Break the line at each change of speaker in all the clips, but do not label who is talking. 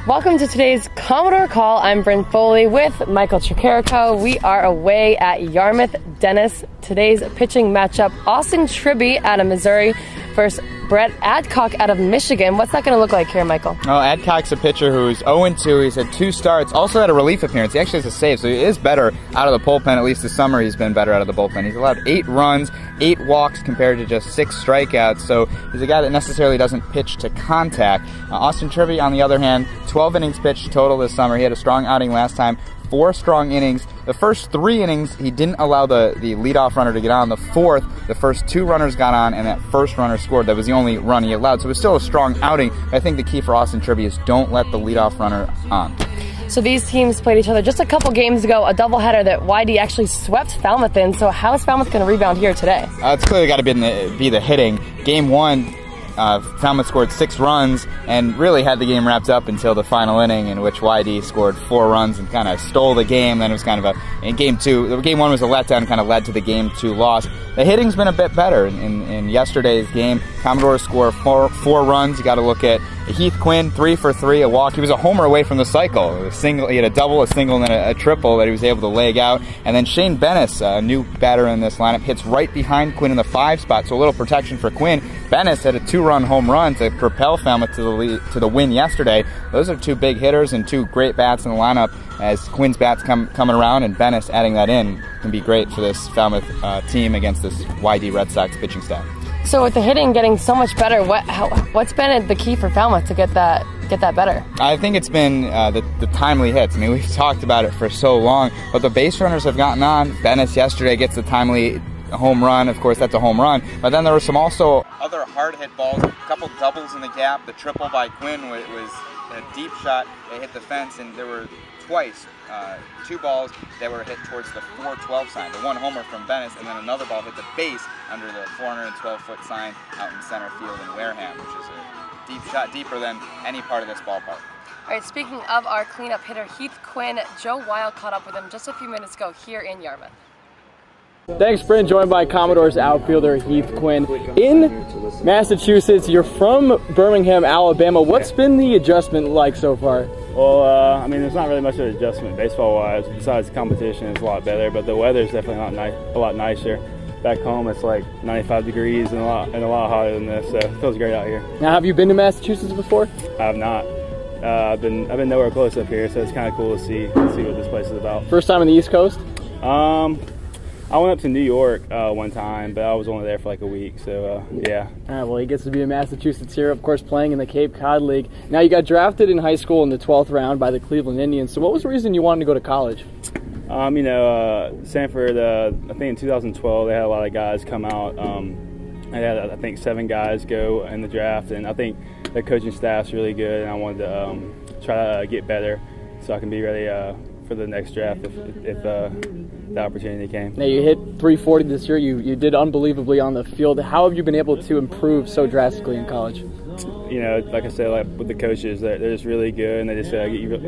Welcome to today's Commodore Call. I'm Brynn Foley with Michael Tricarico. We are away at Yarmouth Dennis. Today's pitching matchup, Austin Tribby out of Missouri versus Brett Adcock out of Michigan. What's that going to look like here, Michael?
Well, Adcock's a pitcher who's 0-2. He's had 2 starts, also had a relief appearance. He actually has a save, so he is better out of the bullpen. At least this summer he's been better out of the bullpen. He's allowed 8 runs, 8 walks compared to just 6 strikeouts, so he's a guy that necessarily doesn't pitch to contact. Austin Tribby, on the other hand, 12 innings pitched total this summer. He had a strong outing last time. 4 strong innings. The first 3 innings, he didn't allow the leadoff runner to get on. The 4th, the first 2 runners got on, and that first runner scored. That was the only run he allowed. So it was still a strong outing. I think the key for Austin Tribby is don't let the leadoff runner on.
So these teams played each other just a couple games ago, a doubleheader that YD actually swept Falmouth in. So how is Falmouth going to rebound here today?
It's clearly got to be the hitting. Game 1, Falmouth scored 6 runs and really had the game wrapped up until the final inning, in which YD scored 4 runs and kind of stole the game. Then it was kind of in Game 2, Game 1 was a letdown, kind of led to the Game 2 loss. The hitting's been a bit better. In yesterday's game, Commodore scored 4 runs. You got to look at Heath, Quinn, 3 for 3, a walk. He was a homer away from the cycle. He had a double, a single, and then a triple that he was able to leg out. And then Shane Bennis, a new batter in this lineup, hits right behind Quinn in the 5 spot, so a little protection for Quinn. Bennis had a 2-run home run to propel Falmouth to the win yesterday. Those are 2 big hitters and 2 great bats in the lineup. As Quinn's bats coming around and Bennis adding that in can be great for this Falmouth team against this YD Red Sox pitching staff.
So with the hitting getting so much better, what's been the key for Falmouth to get that better?
I think it's been the timely hits. I mean, we've talked about it for so long, but the base runners have gotten on. Bennis yesterday gets the timely home run. Of course, that's a home run. But then there were some also other hard hit balls, a couple doubles in the gap. The triple by Quinn was a deep shot. It hit the fence, and there were twice 2 balls that were hit towards the 412 sign. The 1 homer from Bennis, and then another ball hit the base under the 412-foot sign out in center field in Wareham, which is a deep shot, deeper than any part of this ballpark.
All right, speaking of our cleanup hitter, Heath Quinn, Joe Weil caught up with him just a few minutes ago here in Yarmouth.
Thanks, Brynn. Joined by Commodore's outfielder Heath Quinn. In Massachusetts, you're from Birmingham, Alabama. What's been the adjustment like so far?
Well, I mean, there's not really much of an adjustment baseball-wise. Besides, competition is a lot better, but the weather's definitely a lot nicer. Back home, it's like 95 degrees and a lot hotter than this, so it feels great out here.
Now, have you been to Massachusetts before?
I have not. I've been nowhere close up here, so it's kind of cool to see what this place is about.
First time on the East Coast?
I went up to New York one time, but I was only there for like a week, so yeah.
All right, well, he gets to be in Massachusetts here, of course, playing in the Cape Cod League. Now, you got drafted in high school in the 12th round by the Cleveland Indians, so what was the reason you wanted to go to college?
You know, Sanford, I think in 2012, they had a lot of guys come out. They had, I think, 7 guys go in the draft, and I think the coaching staff's really good, and I wanted to try to get better so I can be ready for the next draft if the opportunity came.
Now, you hit 340 this year. You did unbelievably on the field. How have you been able to improve so drastically in college?
You know, like I said, like with the coaches, they're just really good, and they just get you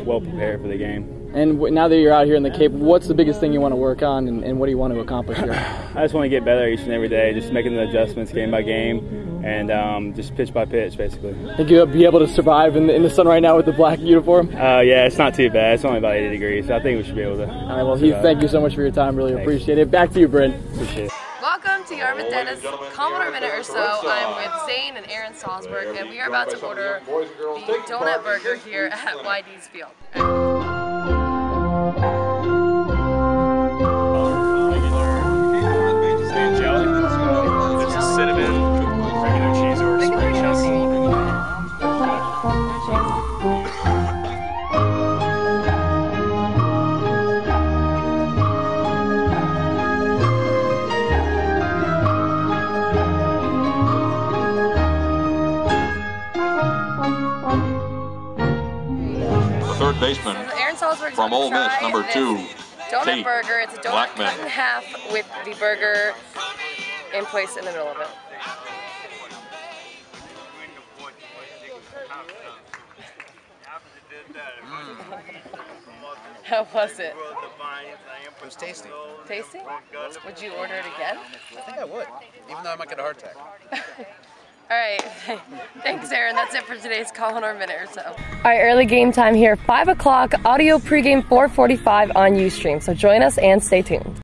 well prepared for the game.
And now that you're out here in the Cape, what's the biggest thing you want to work on, and what do you want to accomplish here?
I just want to get better each and every day, just making the adjustments game by game, and just pitch by pitch, basically.
Think you'll be able to survive in the sun right now with the black uniform?
Yeah, it's not too bad. It's only about 80 degrees, so I think we should be able to.
All right, well, Heath, thank you so much for your time. Really appreciate it. Back to you, Brynn.
Appreciate it.
Welcome to Yarmouth Dennis, Commodore Minute or so. I'm with Zane and Aaron Salzberg, and we are about to order the donut burger here at YD's Field.
This is cinnamon, regular cheese, or spring cheese.
Third baseman from Ole Miss, number 2,
donut burger. It's a donut cut in half with the burger in place in the middle of it. How was it?
It was tasty.
Tasty? Would you order it again?
I think I would, even though I might get a heart attack.
right. Thanks, Aaron. That's it for today's Commodore Minute or so. All right, early game time here. 5 o'clock, audio pregame 4:45 on Ustream. So join us and stay tuned.